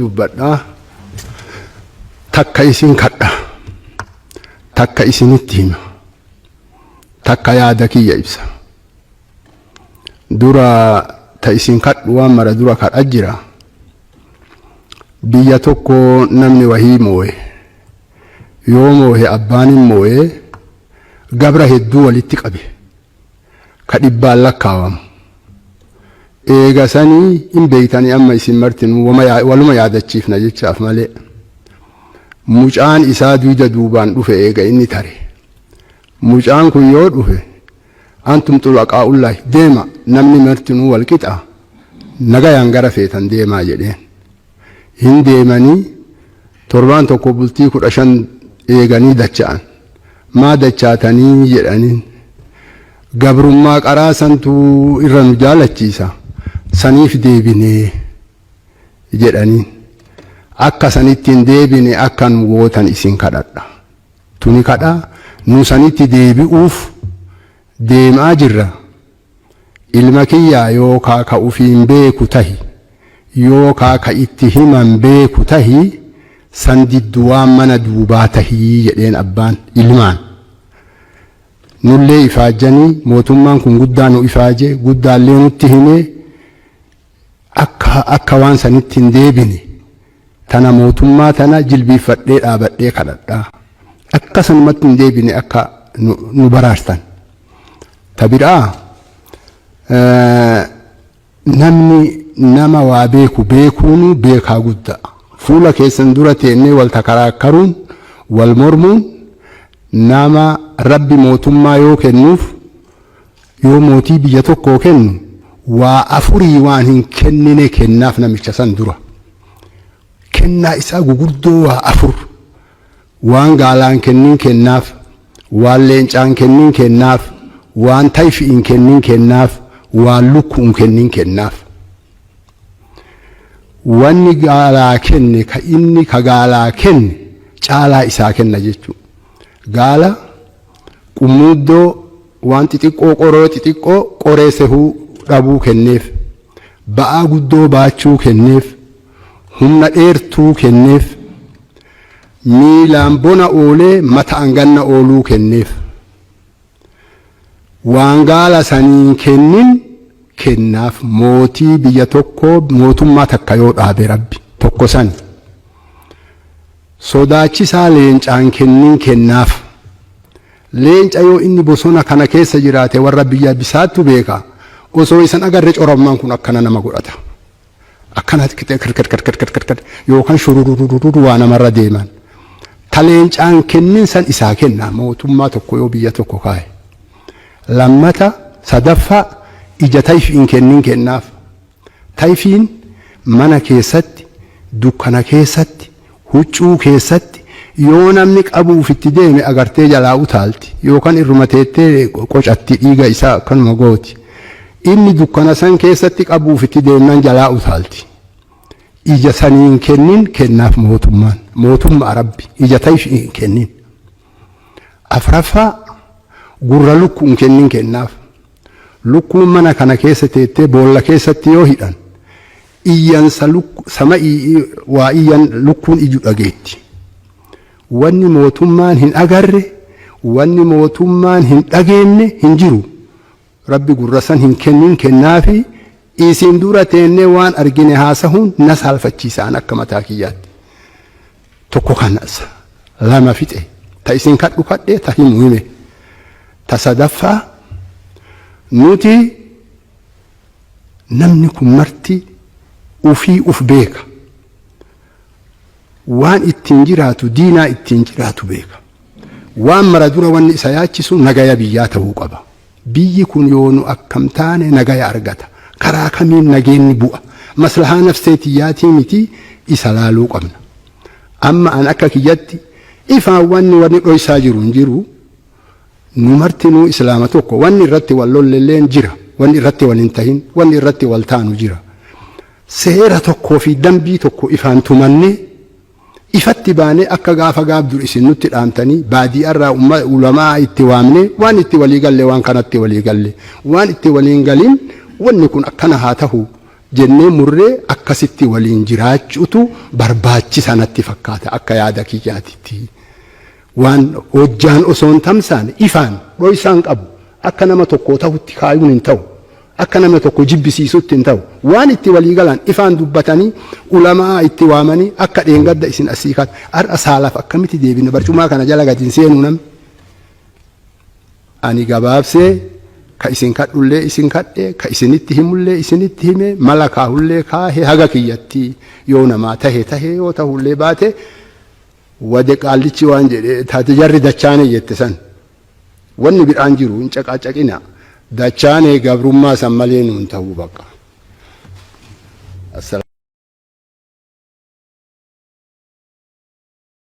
dubbadha takka isin kadha takka isinitti hima takka yaada kiyya ibsa dura ta isin kadhu waan mara dura kadha jira biyya tokko namni wahii moo'e yoo moo'e abbaanin moo'e gabra hedduu walitti qabe ka dhibbaan lakkaawamu eega sanii hin beeytanii amma isin martin waluma yaadachiifna jechaaf malee mucaan isaa duuda duubaan dhufe eega inni tare mucaan kun yoo dhufe antum xulaqaa'ullahi deema namni martinuu wal qixa nagayaan gara feetan deemaa jedheen hin deemanii torbaan tokko bultii 15 eeganii dacha'an maa dachaatanii jedhaniin gabrummaa qaraa santuu irra nu jaalachiisa saniif deebinee jedhaniin akka sanittiin deebine akka nu gootan isin kadhadha tuni kadha nu sanitti deebi'uuf deemaa jirra ilma kiyyaa yookaa ka ufiin beeku tahi yookaa ka itti himan beeku tahi san didduwaan mana duubaa tahii jedheen abbaan ilmaan nullee ifaajanii mootummaan kun guddaa nu ifaaje guddaallee nutti himee akka waan sanitti hin deebine tana mootummaa tana jilbiifadhee dhaabadhee kadhadha akka sanumatti hin deebine akka nu baraartan ta biraa namni nama waa beeku beekuun beekaa guddaa fuula keessan dura teennee wal takaraakkaruun wal mormuun nama rabbi mootummaa yoo kennuuf yoo mootii biyya tokkoo kennu waa afurii waan hin kennine kennaaf namicha san dura kennaa isaa guguddoo waa afur waan gaalaan kennin kennaaf waan leencaan kennin kennaaf waan tayfiin kennin kennaaf waan lukkuun kennin kennaaf wanni gaalaa kenne ka inni ka gaalaa kenne caalaa isaa kenna jechuudha gaala qumuddoo waan xixiqqoo qoroo xixiqqoo qoreessehuu dhabuu kenneef ba'aa guddoo baachuu kenneef humna dheertuu kenneef miilaan bona oolee mata anganna ooluu kenneef waan gaala saniin kennin kennaaf mootii biyya tokko mootummaa takka yoo dhaabe rabbi tokko san sodaachisaa leencaan kennin kennaaf leenca yoo inni bosona kana keessa jiraate warra biyya bisaattu beeka osoo isan agarre corommaan kun akkana nama godhata akkana kirkir yookaan shururururu waa namarra deeman ta leencaan kennin san isaa kenna mootummaa tokko yoo biyya tokko kaa'e lammata sadaffaa ija tayfiin kennin kennaaf tayfiin mana keessatti dukkana keessatti huccuu keessatti yoo namni qabuuf itti deeme agartee jalaa utaalti yookaan irruma teettee qocatti dhiiga isaa akkanuma gooti inni dukkana san keessatti qabuuf itti deemnan jalaa utaalti ija saniin kennin kennaaf mootummaa rabbi ija tayfiin kennin afraffaa gurra lukkuun kennin kennaaf lukkuun mana kana keessa teettee boolla keessatti yoo hidhan iyyansa sama waa iyyan lukkuun iju dhageetti wanni mootummaan hin agarre wanni mootummaan hin dhageenye hin jiru rabbi gurra san hin kennin kennaafi isin dura teennee waan argine haasahuun na saalfachiisaan akka mataa kiyyaatti tokko kanas lama fixe ta isin kadhu kadhee ta himu hime ta sadaffaa nuti namni kun marti ufii uf beeka waan ittiin jiraatu diinaa ittiin jiraatu beeka waan mara dura wanni isa yaachisu nagaya biyyaa ta'uu qaba biyyi kun yoo nu akkam taane nagaya argata karaa kamiin nageenni bu'a maslahaa nafseetiyyaatii miti isa laaluu qabna amma an akka kiyyatti ifaan wanni dhoysaa jiru hin jiru nu martinuu islaama tokko wanni irratti wal lollelleen jira wanni irratti wal hin tahin wanni irratti wal taanu jira seera tokkoo fi dambii tokko ifaan tumanne ifatti baanee akka gaafa gaabdur isin nutti dhaamtanii baadiyyaarraa ulamaa itti waamne waan itti walii galle waan kanatti walii galle waan itti waliin galin wanni kun akkana haa tahu jennee murree akkasitti waliin jiraachuutu barbaachisaa natti fakkaata akka yaada kiyyaatitti. Waan hojjaan osoon tamsaan ifaan dho'isaan qabu akka nama tokko ta'utti kaayuun hin ta'u. Akka nama tokko jibbisiisutti hin ta'u. Waan itti walii galan ifaan dubbatanii ulamaa itti waamanii akka dheengadda isin asii kaat har'a saalaaf akkamitti deebina barcumaa kana jala gadi hin seenu namni. Ani gabaabsee ka isin kadhullee isin kadhe ka isinitti himullee isinitti hime mala kaahullee kaahee haga kiyyatti yoo namaa tahe yoo tahullee baate wade qaallichi waan jedhe taate jarri dachaane jette san wanni bidhaan jiru hin caqacaqina dachaane gabrummaa san malee nuun ta'uu bakka.